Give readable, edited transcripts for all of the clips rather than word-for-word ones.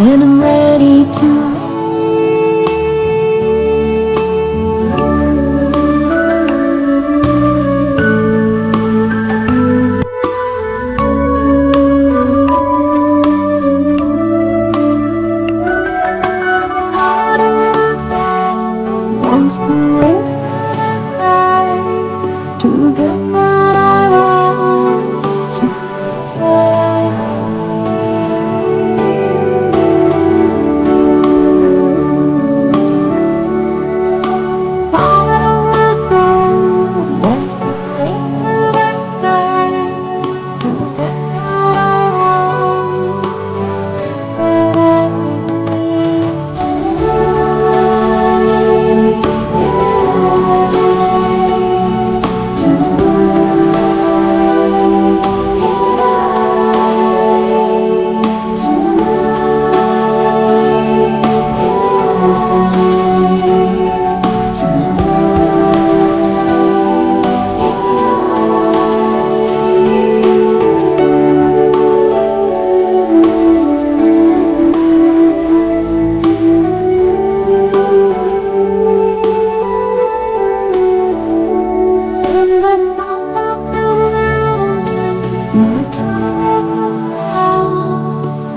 and I'm ready to. Once more to get what I want to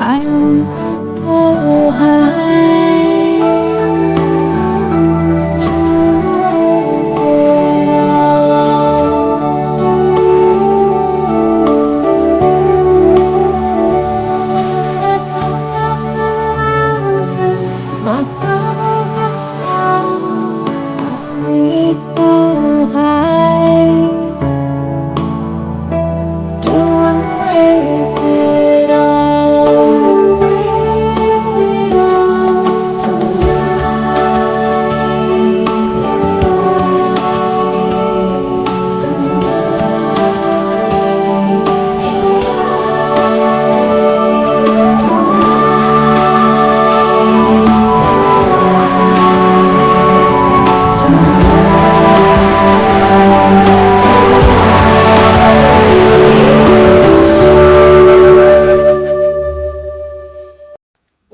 I'm so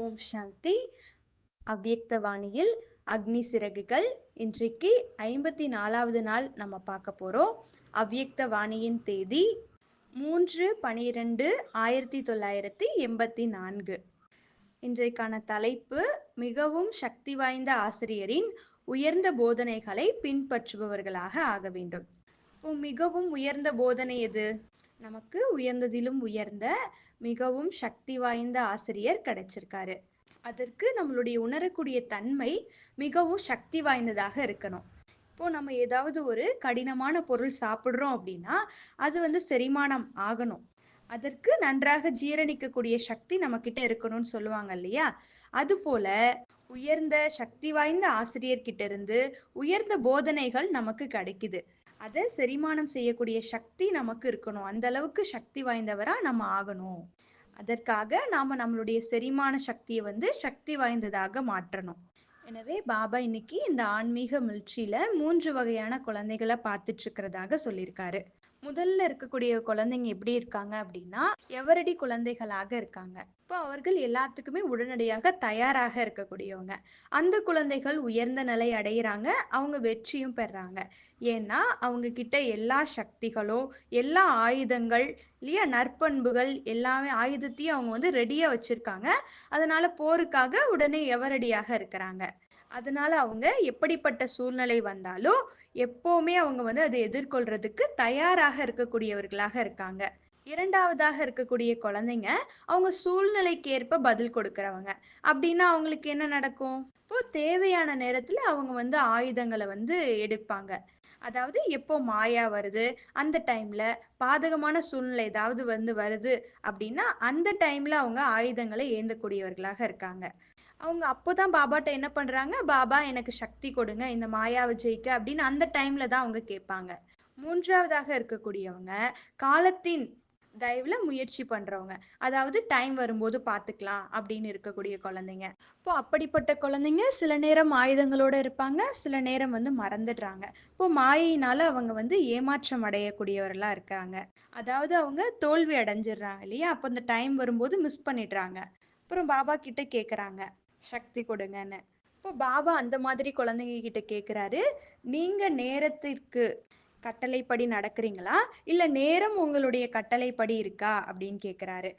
ஓம் சாந்தி. அவ்யக்தவாணியில் அக்னி சிறகுகள். இன்றைக்கு 54வது நாள் நம்ம பார்க்க போறோம். அவ்யக்தவாணியின் தேதி 3/12/1984. இன்றைக்கான தலைப்பு மிகவும் சக்தி வாய்ந்த ஆசிரியரின் உயர்ந்த போதனைகளை பின்பற்றுபவர்களாக ஆக வேண்டும். மிகவும் உயர்ந்த போதனை எது? நமக்கு உயர்ந்ததிலும் உயர்ந்த மிகவும் சக்தி வாய்ந்த ஆசிரியர் கிடைச்சிருக்காரு. அதற்கு நம்மளுடைய உணரக்கூடிய தன்மை மிகவும் சக்தி வாய்ந்ததாக இருக்கணும். இப்போ நம்ம ஏதாவது ஒரு கடினமான பொருள் சாப்பிட்றோம் அப்படின்னா அது செரிமானம் ஆகணும். அதற்கு நன்றாக ஜீரணிக்கக்கூடிய சக்தி நம்ம கிட்ட இருக்கணும்னு சொல்லுவாங்க இல்லையா? அது போல உயர்ந்த சக்தி வாய்ந்த ஆசிரியர்கிட்ட இருந்து உயர்ந்த போதனைகள் நமக்கு கிடைக்குது. அதை செரிமானம் செய்யக்கூடிய சக்தி நமக்கு இருக்கணும். அந்த அளவுக்கு சக்தி வாய்ந்தவரா நம்ம ஆகணும். அதற்காக நாம நம்மளுடைய செரிமான சக்தியை சக்தி வாய்ந்ததாக மாற்றணும். எனவே பாபா இன்னைக்கு இந்த ஆன்மீக மிழ்ச்சியில 3 வகையான குழந்தைகளை பார்த்துட்டு இருக்கிறதாக சொல்லியிருக்காரு. முதல்ல இருக்கக்கூடிய குழந்தைங்க எப்படி இருக்காங்க அப்படின்னா எவரடி குழந்தைகளாக இருக்காங்க. இப்போ அவர்கள் எல்லாத்துக்குமே உடனடியாக தயாராக இருக்கக்கூடியவங்க. அந்த குழந்தைகள் உயர்ந்த நிலை அடையிறாங்க, அவங்க வெற்றியும் பெறாங்க. ஏன்னா அவங்க கிட்ட எல்லா சக்திகளும், எல்லா ஆயுதங்கள் இல்லையா, நற்பண்புகள் எல்லாமே ஆயுதத்தையும் அவங்க ரெடியா வச்சிருக்காங்க. அதனால போருக்காக உடனே எவரடியாக இருக்கிறாங்க. அதனால அவங்க எப்படிப்பட்ட சூழ்நிலை வந்தாலும் எப்பவுமே அவங்க அதை எதிர்கொள்றதுக்கு தயாராக இருக்கக்கூடியவர்களாக இருக்காங்க. இரண்டாவதாக இருக்கக்கூடிய குழந்தைங்க அவங்க சூழ்நிலைக்கு ஏற்ப பதில் கொடுக்கறவங்க. அப்படின்னா அவங்களுக்கு என்ன நடக்கும்? இப்போ தேவையான நேரத்துல அவங்க ஆயுதங்களை எடுப்பாங்க. அதாவது எப்போ மாயா வருது, அந்த டைம்ல பாதகமான சூழ்நிலை ஏதாவது வருது அப்படின்னா அந்த டைம்ல அவங்க ஆயுதங்களை ஏந்தக்கூடியவர்களாக இருக்காங்க. அவங்க அப்போதான் பாபாட்ட என்ன பண்றாங்க, பாபா எனக்கு சக்தி கொடுங்க இந்த மாயாவை ஜெயிக்க அப்படின்னு அந்த டைம்ல தான் அவங்க கேட்பாங்க. மூன்றாவதாக இருக்கக்கூடியவங்க காலத்தின் தயவுல முயற்சி பண்றவங்க. அதாவது டைம் வரும்போது பார்த்துக்கலாம் அப்படின்னு இருக்கக்கூடிய குழந்தைங்க. இப்போ அப்படிப்பட்ட குழந்தைங்க சில நேரம் ஆயுதங்களோட இருப்பாங்க, சில நேரம் மறந்துடுறாங்க. இப்போ மாயினால அவங்க ஏமாற்றம் அடையக்கூடியவர்களா இருக்காங்க. அதாவது அவங்க தோல்வி அடைஞ்சிடுறாங்க இல்லையா? அப்போ அந்த டைம் வரும்போது மிஸ் பண்ணிடுறாங்க. அப்புறம் பாபா கிட்ட கேட்குறாங்க சக்தி கொடுங்கன்னு. இப்போ பாபா அந்த மாதிரி குழந்தைங்க கிட்ட கேட்குறாரு, நீங்க நேரத்திற்கு கட்டளைப்படி நடக்கிறீங்களா, இல்ல நேரம் உங்களுடைய கட்டளைப்படி இருக்கா அப்படின்னு கேட்குறாரு.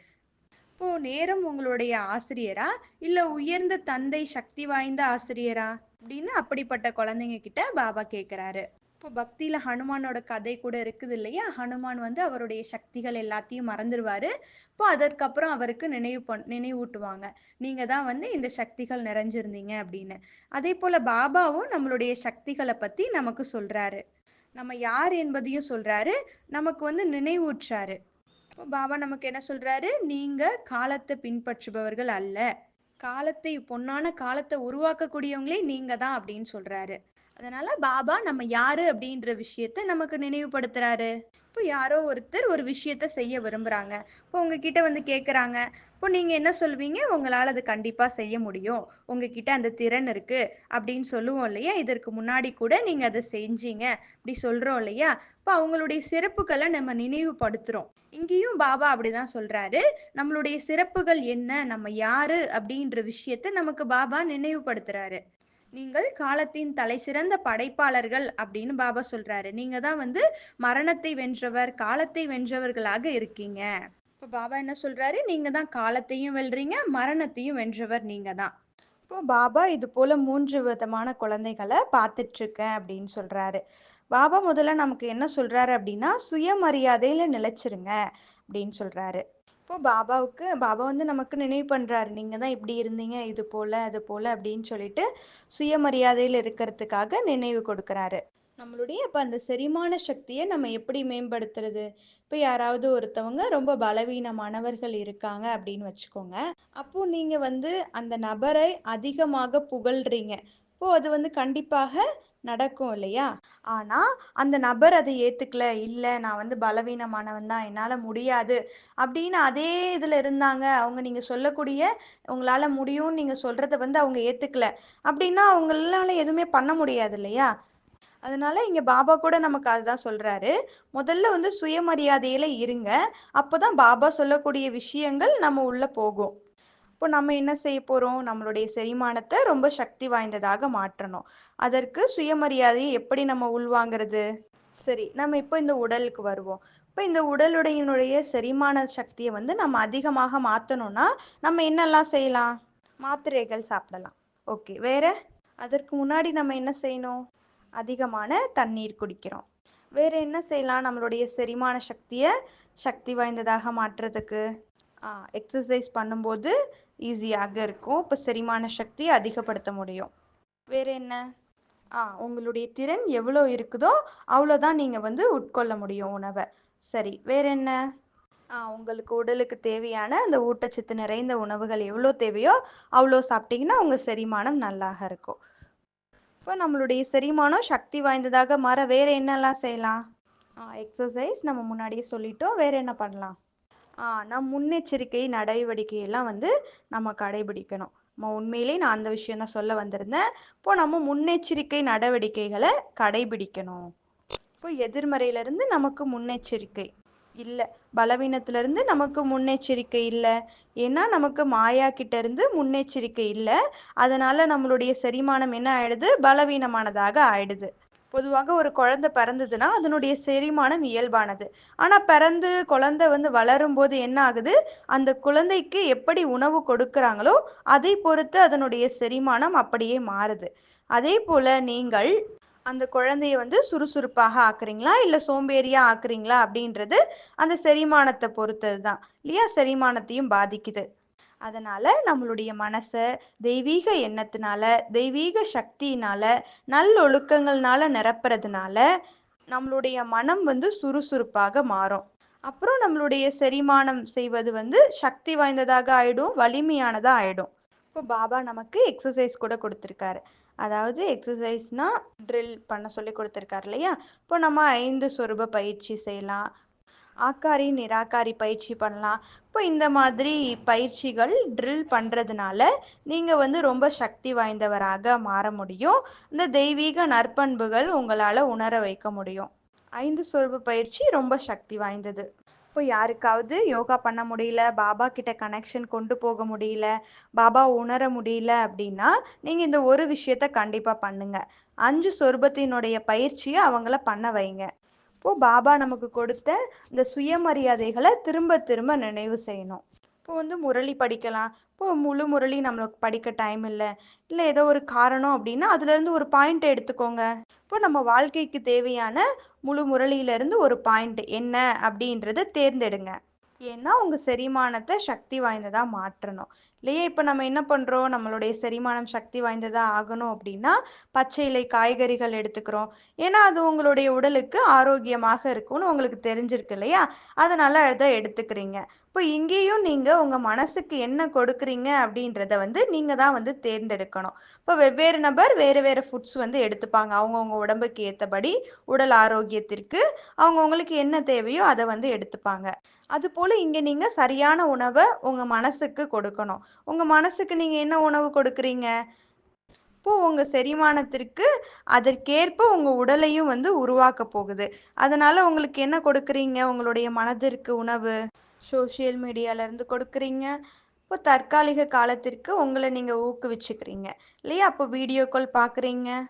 இப்போ நேரம் உங்களுடைய ஆசிரியரா, இல்ல உயர்ந்த தந்தை சக்தி வாய்ந்த ஆசிரியரா அப்படின்னு அப்படிப்பட்ட குழந்தைங்க கிட்ட பாபா கேட்குறாரு. இப்போ பக்தியில ஹனுமானோட கதை கூட இருக்குது இல்லையா? ஹனுமான் வந்து அவருடைய சக்திகள் எல்லாத்தையும் மறந்துடுவாரு. இப்போ அதற்கப்புறம் அவருக்கு நினைவூட்டுவாங்க. நீங்க தான் வந்து இந்த சக்திகள் நிறைஞ்சிருந்தீங்க அப்படின்னு. அதே போல பாபாவும் நம்மளுடைய சக்திகளை பத்தி நமக்கு சொல்றாரு. நம்ம யார் என்பதையும் சொல்றாரு. நமக்கு வந்து நினைவூட்டுறாரு. இப்போ பாபா நமக்கு என்ன சொல்றாரு? நீங்க காலத்தை பின்பற்றுபவர்கள் அல்ல. பொன்னான காலத்தை உருவாக்கக்கூடியவங்களே நீங்க தான் அப்படின்னு சொல்றாரு. அதனால பாபா நம்ம யாரு அப்படின்ற விஷயத்த நமக்கு நினைவுபடுத்துறாரு. இப்போ யாரோ ஒருத்தர் ஒரு விஷயத்த செய்ய விரும்புறாங்க. இப்போ உங்ககிட்ட வந்து கேட்குறாங்க. இப்போ நீங்க என்ன சொல்வீங்க? உங்களால அது கண்டிப்பா செய்ய முடியும். உங்ககிட்ட அந்த திறன் இருக்கு அப்படின்னு சொல்லுவோம் இல்லையா? இதற்கு முன்னாடி கூட நீங்க அதை செஞ்சீங்க அப்படி சொல்றோம் இல்லையா? இப்போ அவங்களுடைய சிறப்புகளை நம்ம நினைவுபடுத்துறோம். இங்கேயும் பாபா அப்படிதான் சொல்றாரு. நம்மளுடைய சிறப்புகள் என்ன? நம்ம யாரு அப்படின்ற விஷயத்த நமக்கு பாபா நினைவுபடுத்துறாரு. நீங்கள் காலத்தின் தலைசிறந்த படைப்பாளர்கள் அப்படின்னு பாபா சொல்றாரு. நீங்க தான் வந்து மரணத்தை வென்றவர், காலத்தை வென்றவர்களாக இருக்கீங்க. இப்போ பாபா என்ன சொல்றாரு? நீங்க தான் காலத்தையும் வெல்றீங்க, மரணத்தையும் வென்றவர் நீங்க தான். இப்போ பாபா இது போல 3 விதமான குழந்தைகளை பார்த்துட்டு இருக்கேன் அப்படின்னு சொல்றாரு. பாபா முதல்ல நமக்கு என்ன சொல்றாரு அப்படின்னா, சுயமரியாதையில நிலைச்சிருங்க அப்படின்னு சொல்றாரு. இப்போ பாபா வந்து நமக்கு நினைவு பண்றாரு. நீங்க தான் இப்படி இருந்தீங்க, இது போல, அது போல அப்படின்னு சொல்லிட்டு சுயமரியாதையில இருக்கிறதுக்காக நினைவு கொடுக்கறாரு. நம்மளுடைய இப்போ அந்த செரிமான சக்தியை நம்ம எப்படி மேம்படுத்துறது? இப்போ யாராவது ஒருத்தவங்க ரொம்ப பலவீனமானவர்கள் இருக்காங்க அப்படின்னு வச்சுக்கோங்க. அப்போ நீங்க வந்து அந்த நபரை அதிகமாக புகழ்றீங்க. இப்போ அது வந்து கண்டிப்பாக நடக்கும் இல்லையா? ஆனா அந்த நபர் அதை ஏத்துக்கல. இல்ல நான் வந்து பலவீனமானவன் தான். என்னால முடியாது அப்படின்னு அதே இதுல இருந்தாங்க. அவங்க நீங்க சொல்லக்கூடிய உங்களால முடியும்னு நீங்க சொல்றத வந்து அவங்க ஏத்துக்கல. அப்படின்னா அவங்களால எதுவுமே பண்ண முடியாது இல்லையா? அதனால இங்க பாபா கூட நமக்கு அதுதான் சொல்றாரு. முதல்ல வந்து சுயமரியாதையில இருங்க. அப்பதான் பாபா சொல்லக்கூடிய விஷயங்கள் நம்ம உள்ள போகும். இப்போ நம்ம என்ன செய்ய போறோம்? நம்மளுடைய செரிமானத்தை ரொம்ப சக்தி வாய்ந்ததாக மாற்றணும். அதற்கு சுயமரியாதையை எப்படி நம்ம உள்வாங்கிறது? சரி, நம்ம இப்போ இந்த உடலுக்கு வருவோம். இப்போ இந்த உடலுடையினுடைய செரிமான சக்தியை வந்து நம்ம அதிகமாக மாத்தணும்னா, நம்ம என்னெல்லாம் செய்யலாம்? மாத்திரைகள் சாப்பிடலாம். ஓகே. வேற? அதற்கு முன்னாடி நம்ம என்ன செய்யணும்? அதிகமான தண்ணீர் குடிக்கிறோம். வேற என்ன செய்யலாம் நம்மளுடைய செரிமான சக்தியை சக்தி வாய்ந்ததாக மாற்றுறதுக்கு? எக்ஸசைஸ் பண்ணும்போது ஈஸியாக இருக்கும். இப்போ செரிமான சக்தியை அதிகப்படுத்த முடியும். வேற என்ன? உங்களுடைய திறன் எவ்வளோ இருக்குதோ அவ்வளோதான் நீங்கள் வந்து உட்கொள்ள முடியும் உணவை. சரி, வேற என்ன? உங்களுக்கு உடலுக்கு தேவையான அந்த ஊட்டச்சத்து நிறைந்த உணவுகள் எவ்வளோ தேவையோ அவ்வளோ சாப்பிட்டீங்கன்னா உங்கள் செரிமானம் நல்லாக இருக்கும். இப்போ நம்மளுடைய செரிமானம் சக்தி வாய்ந்ததாக மாற வேற என்னெல்லாம் செய்யலாம்? எக்ஸசைஸ் நம்ம முன்னாடியே சொல்லிட்டோம். வேற என்ன பண்ணலாம்? நம் முன்னெச்சரிக்கை நடவடிக்கையெல்லாம் வந்து நம்ம கடைபிடிக்கணும். உண்மையிலே நான் அந்த விஷயம் தான் சொல்ல வந்திருந்தேன். இப்போ நம்ம முன்னெச்சரிக்கை நடவடிக்கைகளை கடைபிடிக்கணும். இப்போ எதிர்மறையிலிருந்து நமக்கு முன்னெச்சரிக்கை இல்லை, பலவீனத்திலிருந்து நமக்கு முன்னெச்சரிக்கை இல்லை. ஏன்னா நமக்கு மாயா கிட்ட இருந்து முன்னெச்சரிக்கை இல்லை. அதனால நம்மளுடைய செரிமானம் என்ன ஆயிடுது? பலவீனமானதாக ஆயிடுது. பொதுவாக ஒரு குழந்தை பிறந்ததுன்னா அதனுடைய செரிமானம் இயல்பானது. ஆனால் குழந்தை வந்து வளரும்போது என்ன ஆகுது? அந்த குழந்தைக்கு எப்படி உணவு கொடுக்குறாங்களோ அதை பொறுத்து அதனுடைய செரிமானம் அப்படியே மாறுது. அதே போல நீங்கள் அந்த குழந்தைய வந்து சுறுசுறுப்பாக ஆக்குறீங்களா இல்லை சோம்பேறியா ஆக்குறீங்களா அப்படின்றது அந்த செரிமானத்தை பொறுத்தது தான் இல்லையா? செரிமானத்தையும் பாதிக்குது. அதனால நம்மளுடைய மனசை தெய்வீக எண்ணத்தினால, தெய்வீக சக்தியினால, நல்லொழுக்கங்கள்னால நிரப்புறதுனால நம்மளுடைய மனம் வந்து சுறுசுறுப்பாக மாறும். அப்புறம் நம்மளுடைய செரிமானம் செய்வது வந்து சக்தி வாய்ந்ததாக ஆயிடும், வலிமையானதாக ஆயிடும். இப்போ பாபா நமக்கு எக்ஸசைஸ் கூட கொடுத்துருக்காரு. அதாவது எக்ஸசைஸ்னா ட்ரில் பண்ண சொல்லி கொடுத்துருக்காரு இல்லையா? இப்போ நம்ம 5 சொரூப பயிற்சி செய்யலாம். ஆக்காரி நிராகாரி பயிற்சி பண்ணலாம். இப்போ இந்த மாதிரி பயிற்சிகள் ட்ரில் பண்ணுறதுனால நீங்கள் வந்து ரொம்ப சக்தி வாய்ந்தவராக மாற முடியும். இந்த தெய்வீக நற்பண்புகள் உங்களால் உணர வைக்க முடியும். 5 சொருப பயிற்சி ரொம்ப சக்தி வாய்ந்தது. இப்போ யாருக்காவது யோகா பண்ண முடியல, பாபா கிட்ட கனெக்ஷன் கொண்டு போக முடியல, பாபா உணர முடியல அப்படின்னா, நீங்க இந்த ஒரு விஷயத்த கண்டிப்பா பண்ணுங்க. 5 சொர்பத்தினுடைய பயிற்சிய அவங்கள பண்ண வைங்க. இப்போ பாபா நமக்கு கொடுத்த இந்த சுயமரியாதைகள திரும்ப திரும்ப நினைவு செய்யணும். இப்போ முரளி படிக்கலாம். இப்போ முழு முரளி நம்மளுக்கு படிக்க டைம் இல்ல. இல்ல ஏதோ ஒரு காரணம் அப்படின்னா, அதுலேருந்து ஒரு பாயிண்ட் எடுத்துக்கோங்க. இப்போ நம்ம வாழ்க்கைக்கு தேவையான முழு முரளியிலிருந்து ஒரு பாயிண்ட் என்ன அப்படின்றத தேர்ந்தெடுங்க. ஏன்னா, உங்க செரிமானத்த சக்தி வாய்ந்ததா மாற்றணும். இல்லையா? இப்ப நம்ம என்ன பண்றோம்? நம்மளுடைய செரிமானம் சக்தி வாய்ந்ததா ஆகணும் அப்படின்னா, பச்சை இலை காய்கறிகள் எடுத்துக்கிறோம். ஏன்னா, அது உங்களுடைய உடலுக்கு ஆரோக்கியமாக இருக்கும்னு உங்களுக்கு தெரிஞ்சிருக்கு இல்லையா? அதனால அத எடுத்துக்கிறீங்க. இப்போ இங்கேயும் நீங்க உங்க மனசுக்கு என்ன கொடுக்குறீங்க அப்படின்றத நீங்க தான் தேர்ந்தெடுக்கணும். இப்போ வெவ்வேறு நபர் வேறு வேறு ஃபுட்ஸ் எடுத்துப்பாங்க. அவங்கவங்க உடம்புக்கு ஏத்தபடி, உடல் ஆரோக்கியத்திற்கு அவங்கவங்களுக்கு என்ன தேவையோ அத எடுத்துப்பாங்க. அதுபோல இங்க நீங்க சரியான உணவ உங்க மனசுக்கு கொடுக்கணும். உங்க மனசுக்கு நீங்க என்ன உணவு கொடுக்குறீங்க? இப்போ உங்க செரிமானத்திற்கு அதற்கேற்ப உங்க உடலையும் உருவாக்க போகுது. அதனால உங்களுக்கு என்ன கொடுக்குறீங்க? உங்களுடைய மனதிற்கு உணவு. சோசியல் மீடியால இருந்து கொடுக்குறீங்க. இப்போ தற்காலிக காலத்திற்கு உங்கள நீங்க ஊக்குவிச்சுக்கிறீங்க. இல்லையா? அப்போ வீடியோ கால் பார்க்குறீங்க.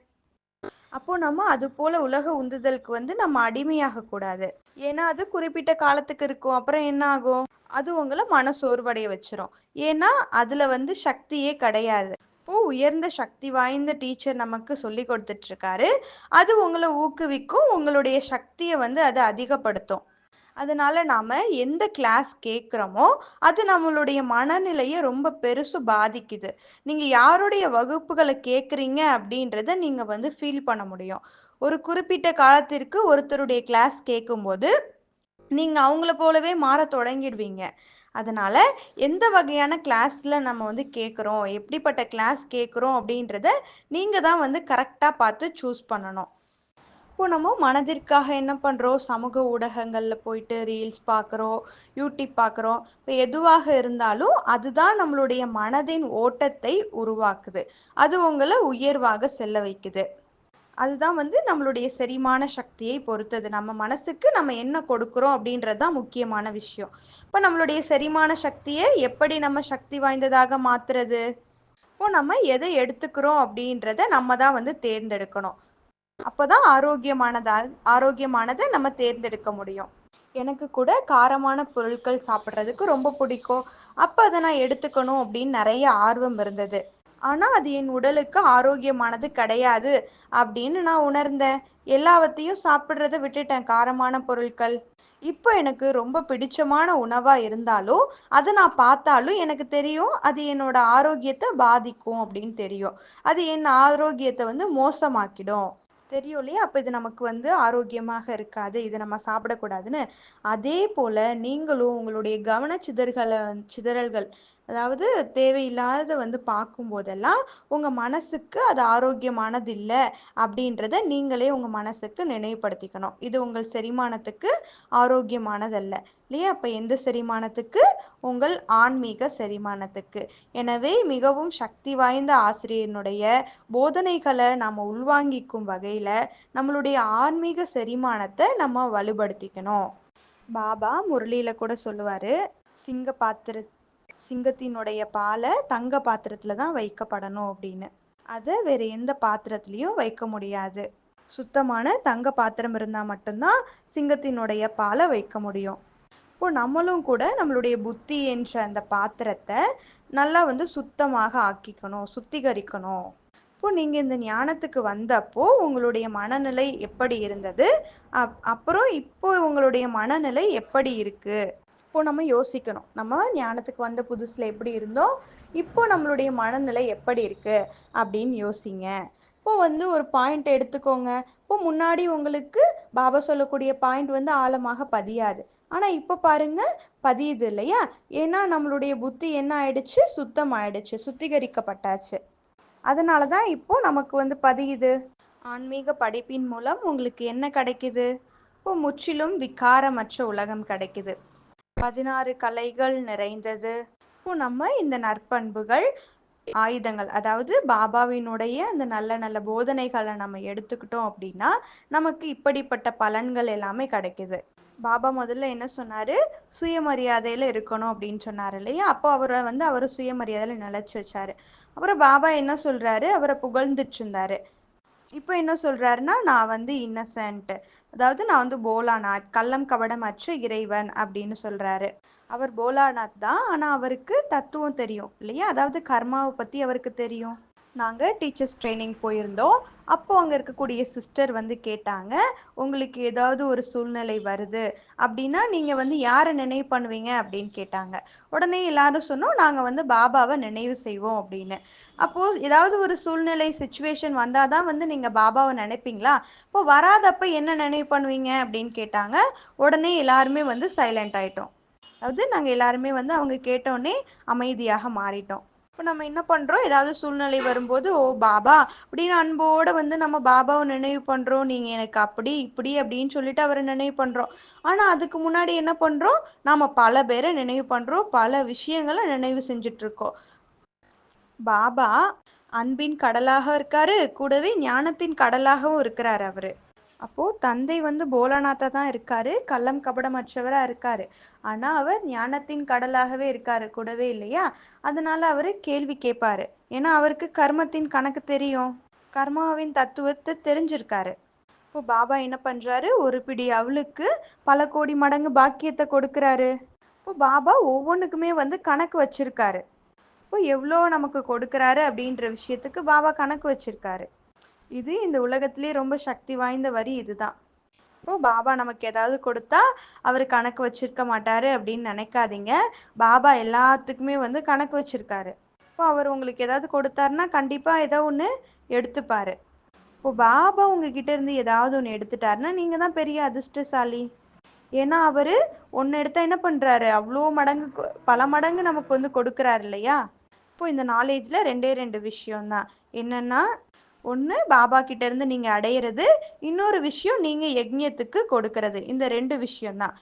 அப்போ நம்ம அதுபோல உலக உந்துதலுக்கு நம்ம அடிமையாகக் கூடாது. ஏன்னா அது குறிப்பிட்ட காலத்துக்கு இருக்கும். அப்புறம் என்ன ஆகும்? அது உங்கள மனசோர்வடைய வச்சுரும். ஏன்னா அதுல சக்தியே கிடையாது. இப்போ உயர்ந்த சக்தி வாய்ந்த டீச்சர் நமக்கு சொல்லிக் கொடுத்துட்டு இருக்காரு. அது உங்கள ஊக்குவிக்கும். உங்களுடைய சக்திய அது அதிகப்படுத்தும். அதனால நாம எந்த கிளாஸ் கேட்குறோமோ, அது நம்மளுடைய மனநிலைய ரொம்ப பெருசு பாதிக்குது. நீங்க யாருடைய வகுப்புகள கேட்குறீங்க அப்படின்றத நீங்க ஃபீல் பண்ண முடியும். ஒரு குறிப்பிட்ட காலத்திற்கு ஒருத்தருடைய கிளாஸ் கேட்கும்போது, நீங்க அவங்கள போலவே மாறத் தொடங்கிடுவீங்க. அதனால எந்த வகையான கிளாஸ்ல நம்ம கேட்குறோம், எப்படிப்பட்ட கிளாஸ் கேட்குறோம் அப்படின்றத நீங்க தான் கரெக்ட்டா பார்த்து சூஸ் பண்ணணும். இப்போ நம்ம மனதிற்காக என்ன பண்றோம்? சமூக ஊடகங்கள்ல போயிட்டு ரீல்ஸ் பார்க்குறோம், யூடியூப் பார்க்குறோம். இப்ப எதுவாக இருந்தாலும், அதுதான் நம்மளுடைய மனதின் ஓட்டத்தை உருவாக்குது. அது உங்கள உயர்வாக செல்ல வைக்குது. அதுதான் நம்மளுடைய செரிமான சக்தியை பொறுத்தது. நம்ம மனசுக்கு நம்ம என்ன கொடுக்குறோம் அப்படின்றது தான் முக்கியமான விஷயம். இப்ப நம்மளுடைய செரிமான சக்திய எப்படி நம்ம சக்தி வாய்ந்ததாக மாத்துறது? இப்போ நம்ம எத எடுத்துக்கிறோம் அப்படின்றத நம்ம தான் தேர்ந்தெடுக்கணும். அப்பதான் ஆரோக்கியமானத நம்ம தேர்ந்தெடுக்க முடியும். எனக்கு கூட காரமான பொருட்கள் சாப்பிடுறதுக்கு ரொம்ப பிடிக்கும். அப்ப அத நான் எடுத்துக்கணும் அப்படின்னு நெறைய ஆர்வம் இருந்தது. ஆனா, அது என் உடலுக்கு ஆரோக்கியமானது கிடையாது அப்படின்னு நான் உணர்ந்தேன். எல்லாவத்தையும் சாப்பிடுறத விட்டுட்டேன் காரமான பொருட்கள். இப்ப எனக்கு ரொம்ப பிடிச்சமான உணவா இருந்தாலும், அத நான் பார்த்தாலும் எனக்கு தெரியும், அது என்னோட ஆரோக்கியத்த பாதிக்கும் அப்படின்னு தெரியும். அது என் ஆரோக்கியத்த மோசமாக்கிடும். தெரியும் இல்லையா? அப்ப இது நமக்கு ஆரோக்கியமாக இருக்காது. இத நம்ம சாப்பிடக்கூடாதுன்னு. அதே போல நீங்களும் உங்களுடைய சிதறல்கள் அதாவது தேவையில்லாத பார்க்கும்போதெல்லாம், உங்க மனசுக்கு அது ஆரோக்கியமானது இல்ல அப்படின்றத நீங்களே உங்க மனசுக்கு நினைவுபடுத்திக்கணும். இது உங்கள் செரிமானத்துக்கு ஆரோக்கியமானதல்ல. இல்லையா? அப்ப எந்த செரிமானத்துக்கு? உங்கள் ஆன்மீக செரிமானத்துக்கு. எனவே மிகவும் சக்தி வாய்ந்த ஆசிரியனுடைய போதனைகள நாம உள்வாங்கிக்கும் வகையில, நம்மளுடைய ஆன்மீக செரிமானத்த நம்ம வலுப்படுத்திக்கணும். பாபா முரளியில கூட சொல்லுவாரு, சிங்க பாத்திர சிங்கத்தினுடைய பால தங்க பாத்திரத்துல தான் வைக்கப்படணும் அப்படின்னு. அத வேற எந்த பாத்திரத்திலயும் வைக்க முடியாது. சுத்தமான தங்க பாத்திரம் இருந்தா மட்டும்தான் சிங்கத்தினுடைய பால வைக்க முடியும். இப்போ நம்மளும் கூட நம்மளுடைய புத்தி என்ற அந்த பாத்திரத்த நல்லா சுத்தமாக ஆக்கிக்கணும், சுத்திகரிக்கணும். இப்போ நீங்க இந்த ஞானத்துக்கு வந்தப்போ உங்களுடைய மனநிலை எப்படி இருந்தது? அப்புறம் இப்போ உங்களுடைய மனநிலை எப்படி இருக்கு? இப்போ நம்ம யோசிக்கணும். நம்ம ஞானத்துக்கு வந்த புதுசுல எப்படி இருந்தோம்? இப்போ நம்மளுடைய மனநிலை எப்படி இருக்கு? அப்படின்னு யோசிங்க. இப்போ ஒரு பாயிண்ட் எடுத்துக்கோங்க. இப்போ முன்னாடி உங்களுக்கு பாபா சொல்லக்கூடிய பாயிண்ட் ஆழமாக பதியாது. ஆனா இப்ப பாருங்க பதியுது இல்லையா? ஏன்னா நம்மளுடைய புத்தி என்ன ஆயிடுச்சு? சுத்தம் ஆயிடுச்சு. சுத்திகரிக்கப்பட்டாச்சு. அதனால தான் இப்போ நமக்கு பதியுது. ஆன்மீக படிப்பின் மூலம் உங்களுக்கு என்ன கிடைக்குது? இப்போ முற்றிலும் விகாரமற்ற உலகம் கிடைக்குது. 16 கலைகள் நிறைந்தது. இப்போ நம்ம இந்த நற்பண்புகள், ஆயுதங்கள் அதாவது பாபாவினுடைய அந்த நல்ல நல்ல போதனைகள நம்ம எடுத்துக்கிட்டோம் அப்படின்னா, நமக்கு இப்படிப்பட்ட பலன்கள் எல்லாமே கிடைக்குது. பாபா முதல்ல என்ன சொன்னாரு? சுயமரியாதையில இருக்கணும் அப்படின்னு சொன்னாரு இல்லையா? அப்போ அவர் சுயமரியாதையில நிலைச்சு வச்சாரு. அப்புறம் பாபா என்ன சொல்றாரு? அவரை புகழ்ந்துட்டு இருந்தாரு. இப்போ என்ன சொல்றாருன்னா, நான் வந்து இன்னசென்ட், அதாவது நான் வந்து போலாநாத், கள்ளம் கபடம் அற்ற இறைவன் அப்படின்னு சொல்றாரு. அவர் போலாநாத் தான், ஆனா அவருக்கு தத்துவம் தெரியும் இல்லையா? அதாவது கர்மாவை பத்தி அவருக்கு தெரியும். நாங்கள் டீச்சர்ஸ் ட்ரைனிங் போயிருந்தோம். அப்போ அங்கே இருக்கக்கூடிய சிஸ்டர் வந்து கேட்டாங்க, உங்களுக்கு ஏதாவது ஒரு சூழ்நிலை வருது அப்படின்னா நீங்கள் வந்து யாரை நினைவு பண்ணுவீங்க அப்படின்னு கேட்டாங்க. உடனே எல்லாரும் சொன்னோம், நாங்கள் வந்து பாபாவை நினைவு செய்வோம் அப்படின்னு. அப்போது ஏதாவது ஒரு சூழ்நிலை சுச்சுவேஷன் வந்தால் தான் வந்து நீங்கள் பாபாவை நினைப்பீங்களா? இப்போ வராதப்ப என்ன நினைவு பண்ணுவீங்க அப்படின்னு கேட்டாங்க. உடனே எல்லாருமே வந்து சைலண்ட் ஆயிட்டோம். அதாவது நாங்கள் எல்லாருமே வந்து அவங்க கேட்டோடனே அமைதியாக மாறிட்டோம். இப்போ நம்ம என்ன பண்ணுறோம்? ஏதாவது சூழ்நிலை வரும்போது, ஓ பாபா அப்படின்னு அன்போடு வந்து நம்ம பாபாவை நினைவு பண்ணுறோம். நீங்கள் எனக்கு அப்படி இப்படி அப்படின்னு சொல்லிட்டு அவரை நினைவு பண்ணுறோம். ஆனால் அதுக்கு முன்னாடி என்ன பண்ணுறோம்? நாம் பல பேரை நினைவு பண்ணுறோம், பல விஷயங்களை நினைவு செஞ்சிட்ருக்கோம். பாபா அன்பின் கடலாக இருக்காரு, கூடவே ஞானத்தின் கடலாகவும் இருக்கிறார் அவர். அப்போ தந்தை வந்து போலாநாத்தா தான் இருக்காரு, கள்ளம் கபடமற்றவரா இருக்காரு. ஆனா அவர் ஞானத்தின் கடலாகவே இருக்காரு கூடவே இல்லையா? அதனால அவரு கேள்வி கேட்பாரு. ஏன்னா அவருக்கு கர்மத்தின் கணக்கு தெரியும், கர்மாவின் தத்துவத்தை தெரிஞ்சிருக்காரு. இப்போ பாபா என்ன பண்றாரு? ஒரு பிடி அவளுக்கு பல கோடி மடங்கு பாக்கியத்தை கொடுக்கறாரு. இப்போ பாபா ஒவ்வொன்றுக்குமே வந்து கணக்கு வச்சிருக்காரு. இப்போ எவ்வளோ நமக்கு கொடுக்கறாரு அப்படின்ற விஷயத்துக்கு பாபா கணக்கு வச்சிருக்காரு. இது இந்த உலகத்திலே ரொம்ப சக்தி வாய்ந்த வரி இதுதான். இப்போ பாபா நமக்கு ஏதாவது கொடுத்தா அவர் கணக்கு வச்சிருக்க மாட்டாரு அப்படின்னு நினைக்காதீங்க. பாபா எல்லாத்துக்குமே வந்து கணக்கு வச்சிருக்காரு. இப்போ அவர் உங்களுக்கு ஏதாவது கொடுத்தாருன்னா கண்டிப்பா ஏதோ ஒன்று எடுத்துப்பாரு. இப்போ பாபா உங்ககிட்ட இருந்து ஏதாவது ஒன்று எடுத்துட்டாருன்னா நீங்க தான் பெரிய அதிர்ஷ்டசாலி. ஏன்னா அவரு ஒன்று எடுத்தா என்ன பண்றாரு? அவ்வளோ மடங்கு பல மடங்கு நமக்கு வந்து கொடுக்குறாரு இல்லையா? இப்போ இந்த நாலேஜ்ல ரெண்டே ரெண்டு விஷயம்தான். என்னன்னா, ஒன்று பாபா கிட்ட இருந்து நீங்க அடையிறது, இன்னொரு விஷயம் நீங்க யஜ்ஞத்துக்கு கொடுக்கறது. இந்த ரெண்டு விஷயம்தான்.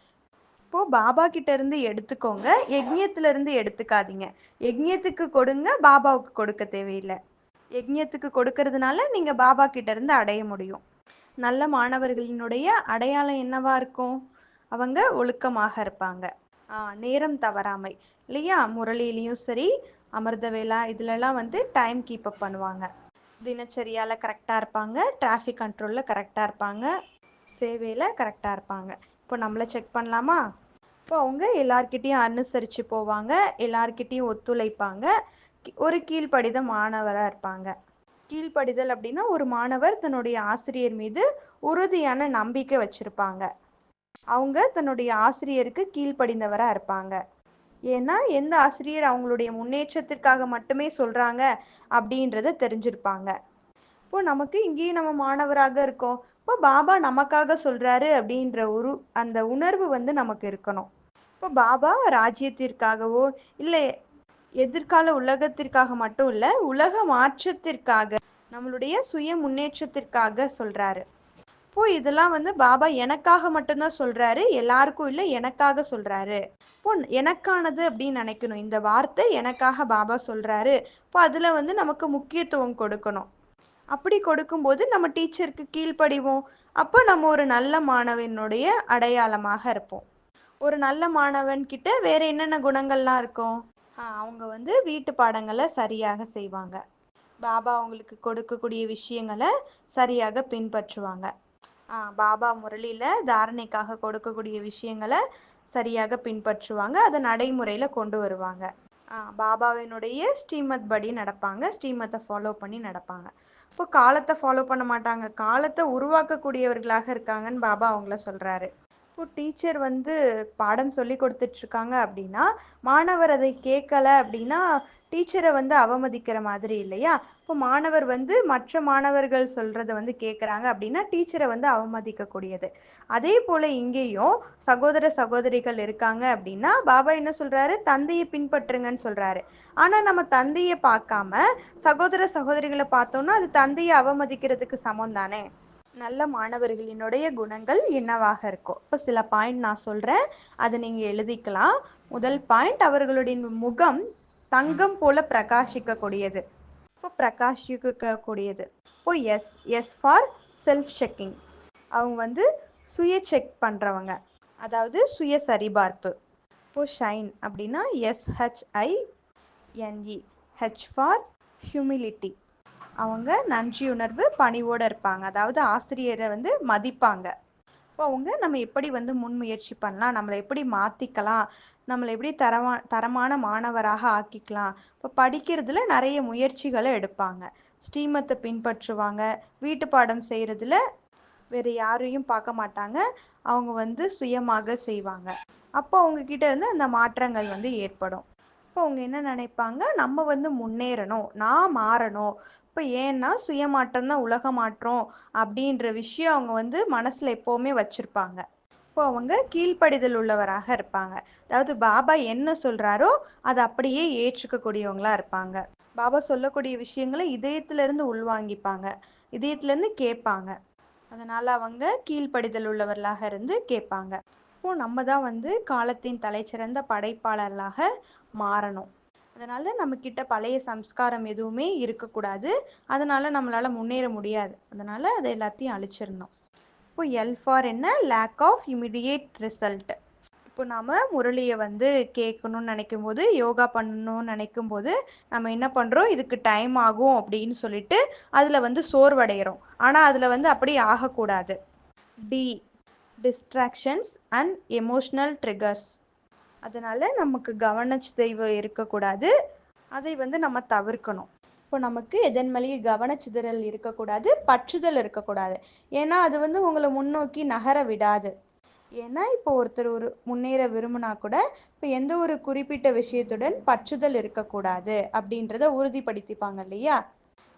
இப்போ பாபா கிட்ட இருந்து எடுத்துக்கோங்க, யஜ்ஞத்துல இருந்து எடுத்துக்காதீங்க. யஜ்ஞத்துக்கு கொடுங்க, பாபாவுக்கு கொடுக்க தேவையில்லை. யஜ்ஞத்துக்கு கொடுக்கறதுனால நீங்க பாபா கிட்ட இருந்து அடைய முடியும். நல்ல மாணவர்களினுடைய அடையாளம் என்னவா இருக்கும்? அவங்க ஒழுக்கமாக இருப்பாங்க. நேரம் தவறாமை இல்லையா? முரளிலையும் சரி, அமிர்த வேளா இதுலலாம் வந்து டைம் கீப் அப் பண்ணுவாங்க. தினச்சரியால் கரெக்டாக இருப்பாங்க, டிராஃபிக் கண்ட்ரோலில் கரெக்டாக இருப்பாங்க, சேவையில் கரெக்டாக இருப்பாங்க. இப்போ நம்மளை செக் பண்ணலாமா? இப்போ அவங்க எல்லார்கிட்டேயும் அனுசரித்து போவாங்க, எல்லார்கிட்டேயும் ஒத்துழைப்பாங்க, ஒரு கீழ்ப்படித மாணவராக இருப்பாங்க. கீழ்ப்படிதல் அப்படின்னா ஒரு மாணவர் தன்னுடைய ஆசிரியர் மீது உறுதியான நம்பிக்கை வச்சிருப்பாங்க. அவங்க தன்னுடைய ஆசிரியருக்கு கீழ்ப்படிந்தவராக இருப்பாங்க. ஏன்னா எந்த ஆசிரியர் அவங்களுடைய முன்னேற்றத்திற்காக மட்டுமே சொல்கிறாங்க அப்படின்றத தெரிஞ்சிருப்பாங்க. இப்போ நமக்கு இங்கேயும் நம்ம மாணவராக இருக்கோம், இப்போ பாபா நமக்காக சொல்கிறாரு அப்படின்ற அந்த உணர்வு வந்து நமக்கு இருக்கணும். இப்போ பாபா ராஜ்யத்திற்காகவோ இல்லை எதிர்கால உலகத்திற்காக மட்டும் இல்லை, உலக மாற்றத்திற்காக, நம்மளுடைய சுய முன்னேற்றத்திற்காக சொல்கிறாரு. இப்போ இதெல்லாம் வந்து பாபா எனக்காக மட்டும்தான் சொல்கிறாரு, எல்லாருக்கும் இல்லை, எனக்காக சொல்கிறாரு. இப்போ எனக்கானது அப்படின்னு நினைக்கணும். இந்த வார்த்தை எனக்காக பாபா சொல்கிறாரு. இப்போ அதில் வந்து நமக்கு முக்கியத்துவம் கொடுக்கணும். அப்படி கொடுக்கும்போது நம்ம டீச்சருக்கு கீழ்ப்படிவோம். அப்போ நம்ம ஒரு நல்ல மாணவனுடைய அடையாளமாக இருப்போம். ஒரு நல்ல மாணவன் கிட்ட வேற என்னென்ன குணங்கள்லாம் இருக்கும்? அவங்க வந்து வீட்டு பாடங்களை சரியாக செய்வாங்க. பாபா அவங்களுக்கு கொடுக்கக்கூடிய விஷயங்களை சரியாக பின்பற்றுவாங்க. பாபா முரளியில் தாரணைக்காக கொடுக்கக்கூடிய விஷயங்களை சரியாக பின்பற்றுவாங்க, அதை நடைமுறையில் கொண்டு வருவாங்க. பாபாவினுடைய ஸ்ரீமத் படி நடப்பாங்க, ஸ்ரீமத்தை ஃபாலோ பண்ணி நடப்பாங்க. இப்போ காலத்தை ஃபாலோ பண்ண மாட்டாங்க, காலத்தை உருவாக்கக்கூடியவர்களாக இருக்காங்கன்னு பாபா அவங்கள சொல்கிறாரு. இப்போ டீச்சர் வந்து பாடம் சொல்லி கொடுத்துட்ருக்காங்க அப்படின்னா, மாணவர் அதை கேட்கலை அப்படின்னா டீச்சரை வந்து அவமதிக்கிற மாதிரி இல்லையா? இப்போ மாணவர் வந்து மற்ற மாணவர்கள் சொல்கிறத வந்து கேட்குறாங்க அப்படின்னா டீச்சரை வந்து அவமதிக்கக்கூடியது. அதே போல் இங்கேயும் சகோதர சகோதரிகள் இருக்காங்க அப்படின்னா பாபா என்ன சொல்கிறாரு? தந்தையை பின்பற்றுங்கன்னு சொல்கிறாரு. ஆனால் நம்ம தந்தையை பார்க்காம சகோதர சகோதரிகளை பார்த்தோன்னா அது தந்தையை அவமதிக்கிறதுக்கு சமம் தானே? நல்ல மாணவர்களினுடைய குணங்கள் என்னவாக இருக்கும்? இப்போ சில பாயிண்ட் நான் சொல்கிறேன், அதை நீங்கள் எழுதிக்கலாம். முதல் பாயிண்ட், அவர்களுடைய முகம் தங்கம் போல பிரகாசிக்கக்கூடியது. இப்போ பிரகாசிக்கக்கூடியது. இப்போ எஸ் ஃபார் செல்ஃப் செக்கிங், அவங்க வந்து சுய செக் பண்ணுறவங்க. அதாவது சுய சரிபார்ப்பு. இப்போ ஷைன் அப்படின்னா SHINE, H ஃபார் ஹியூமிலிட்டி. அவங்க நன்றியுணர்வு பணிவோடு இருப்பாங்க, அதாவது ஆசிரியரை வந்து மதிப்பாங்க. இப்போ அவங்க நம்ம எப்படி வந்து முன்முயற்சி பண்ணலாம், நம்மளை எப்படி மாற்றிக்கலாம், நம்மளை எப்படி தரமான மாணவராக ஆக்கிக்கலாம். இப்போ படிக்கிறதுல நிறைய முயற்சிகளை எடுப்பாங்க, ஸ்ரீமத்தை பின்பற்றுவாங்க, வீட்டு பாடம் செய்கிறதுல வேறு யாரையும் பார்க்க மாட்டாங்க, அவங்க வந்து சுயமாக செய்வாங்க. அப்போ அவங்கக்கிட்ட இருந்து அந்த மாற்றங்கள் வந்து ஏற்படும். இப்போ அவங்க என்ன நினைப்பாங்க, நம்ம வந்து முன்னேறணும், நான் மாறணும். இப்போ ஏன்னா சுயமாற்றம் தான் உலக மாற்றம் அப்படின்ற விஷயம் அவங்க வந்து மனசில் எப்போவுமே வச்சுருப்பாங்க. இப்போ அவங்க கீழ்ப்படிதல் உள்ளவராக இருப்பாங்க, அதாவது பாபா என்ன சொல்கிறாரோ அதை அப்படியே ஏற்றுக்கக்கூடியவங்களாக இருப்பாங்க. பாபா சொல்லக்கூடிய விஷயங்களை இதயத்திலேருந்து உள்வாங்கிப்பாங்க, இதயத்திலேருந்து கேட்பாங்க. அதனால் அவங்க கீழ்ப்படிதல் உள்ளவர்களாக இருந்து கேட்பாங்க. இப்போது நம்ம தான் வந்து காலத்தின் தலைச்சிறந்த படைப்பாளர்களாக மாறணும். அதனால் நம்மக்கிட்ட பழைய சம்ஸ்காரம் எதுவுமே இருக்கக்கூடாது, அதனால் நம்மளால் முன்னேற முடியாது. அதனால் அதை எல்லாத்தையும் அழிச்சிடணும். இப்போ எல் ஃபார் என்ன, லேக் ஆஃப் இமிடியேட் ரிசல்ட். இப்போ நாம் முரளியை வந்து கேட்கணும்னு நினைக்கும் போது, யோகா பண்ணணும்னு நினைக்கும் போது நம்ம என்ன பண்ணுறோம், இதுக்கு டைம் ஆகும் அப்படின்னு சொல்லிட்டு அதில் வந்து சோர்வடைகிறோம். ஆனால் அதில் வந்து அப்படி ஆகக்கூடாது. டி, டிஸ்ட்ராக்ஷன்ஸ் அண்ட் எமோஷ்னல் ட்ரிகர்ஸ். அதனால் நமக்கு கவனச்சிதைவு இருக்கக்கூடாது, அதை வந்து நம்ம தவிர்க்கணும். இப்போ நமக்கு எதன் மேலேயே கவனச்சிதறல் இருக்கக்கூடாது, பற்றுதல் இருக்கக்கூடாது. ஏன்னா அது வந்து உங்களை முன்னோக்கி நகர விடாது. ஏன்னா இப்போ ஒருத்தர் ஒரு முன்னேற விரும்பினா கூட இப்போ எந்த ஒரு குறிப்பிட்ட விஷயத்துடன் பற்றுதல் இருக்கக்கூடாது அப்படின்றத உறுதிப்படுத்திப்பாங்க இல்லையா.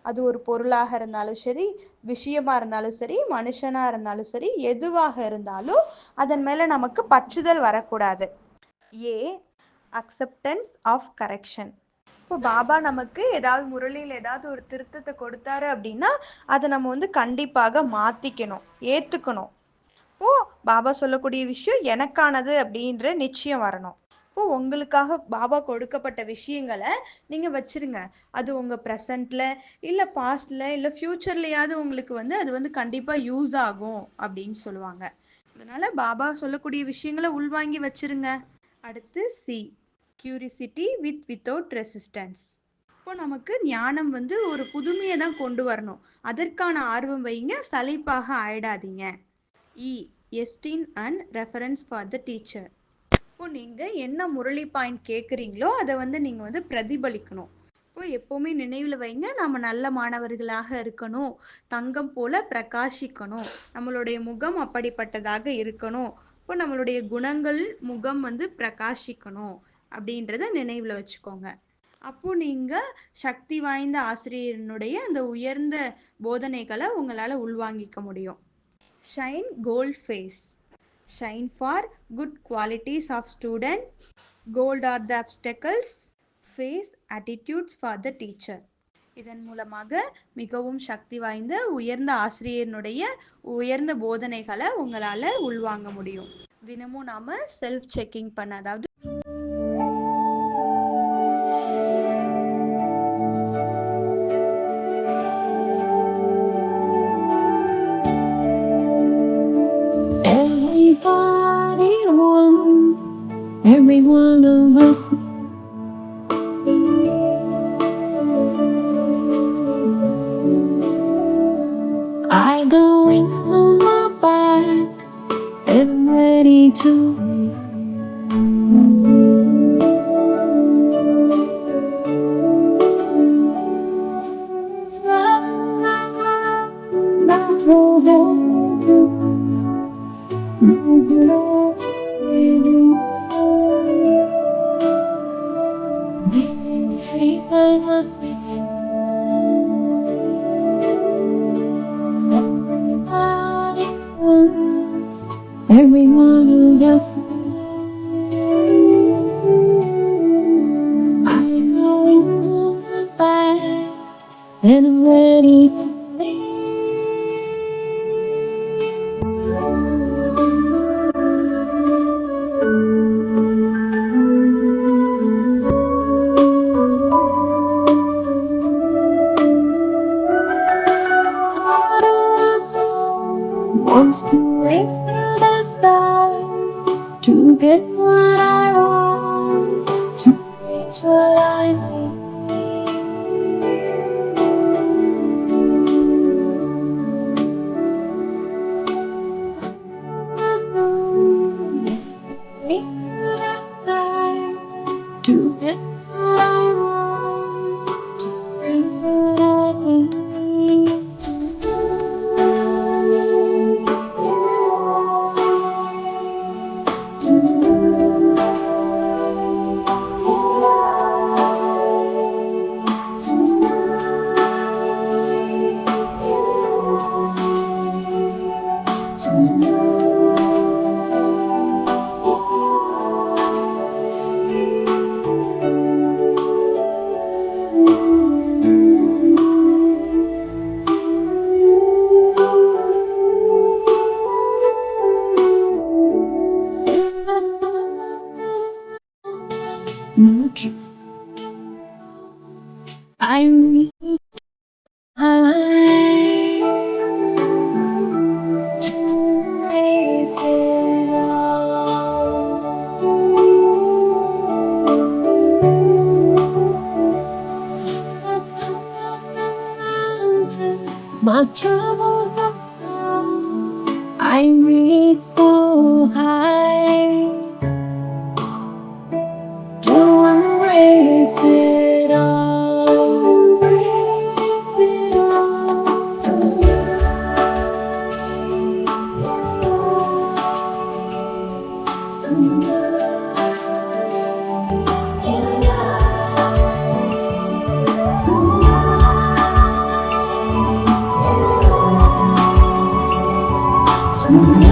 அது ஒரு பொருளாக இருந்தாலும் சரி, விஷயமா இருந்தாலும் சரி, மனுஷனாக இருந்தாலும் சரி, எதுவாக இருந்தாலும் அதன் மேலே நமக்கு பற்றுதல் வரக்கூடாது. ஏ, அக்செப்டன்ஸ் ஆஃப் கரெக்ஷன். இப்போ பாபா நமக்கு ஏதாவது முரளியில் ஏதாவது ஒரு திருத்தத்தை கொடுத்தாரு அப்படின்னா அதை நம்ம வந்து கண்டிப்பாக மாற்றிக்கணும், ஏற்றுக்கணும். இப்போது பாபா சொல்லக்கூடிய விஷயம் எனக்கானது அப்படின்ற நிச்சயம் வரணும். இப்போது உங்களுக்காக பாபா கொடுக்கப்பட்ட விஷயங்களை நீங்கள் வச்சுருங்க. அது உங்கள் ப்ரெசண்ட்டில் இல்லை பாஸ்டில் இல்லை ஃப்யூச்சர்லையாவது உங்களுக்கு வந்து அது வந்து கண்டிப்பாக யூஸ் ஆகும் அப்படின்னு சொல்லுவாங்க. அதனால் பாபா சொல்லக்கூடிய விஷயங்களை உள்வாங்கி வச்சுருங்க. அடுத்து சி, கியூரிசிட்டி வித்தவுட் ரெசிஸ்டன்ஸ். இப்போ நமக்கு ஞானம் வந்து ஒரு புதுமையை தான் கொண்டு வரணும், அதற்கான ஆர்வம் வைங்க, சலிப்பாக ஆயிடாதீங்க. இ, esteem and reference for the teacher. இப்போ நீங்கள் என்ன முரளி பாயிண்ட் கேட்குறீங்களோ அதை வந்து நீங்கள் வந்து பிரதிபலிக்கணும். இப்போ எப்போவுமே நினைவில் வைங்க, நம்ம நல்ல மாணவர்களாக இருக்கணும், தங்கம் போல பிரகாசிக்கணும், நம்மளுடைய முகம் அப்படிப்பட்டதாக இருக்கணும், இப்போ நம்மளுடைய குணங்கள் முகம் வந்து பிரகாசிக்கணும் அப்படின்றத நினைவில் வச்சுக்கோங்க. அப்போது நீங்கள் சக்தி வாய்ந்த ஆசிரியனுடைய அந்த உயர்ந்த போதனைகளை உங்களால் உள்வாங்கிக்க முடியும். Shine gold face. Shine for good qualities of student, gold are the obstacles, face attitudes for the teacher. இதன் மூலமாக மிகவும் சக்தி வாய்ந்த உயர்ந்த ஆசிரியனுடைய உயர்ந்த போதனைகளை உங்களால் உள்வாங்க முடியும். தினமும் நாம் செல்ஃப் செக்கிங் பண்ண, அதாவது Everybody wants, every one of us. I go into my bag and ready to fly. Not moving, not waiting. Everybody wants, every one of us. I go into my bag and I'm ready to leave. Wants to wake through the sky. get what I want, to reach what I need. To get what I want, to bring what I need. I reach high to raise it all. My trouble gone, I reach so high to embrace it all. Embrace it all. Tonight.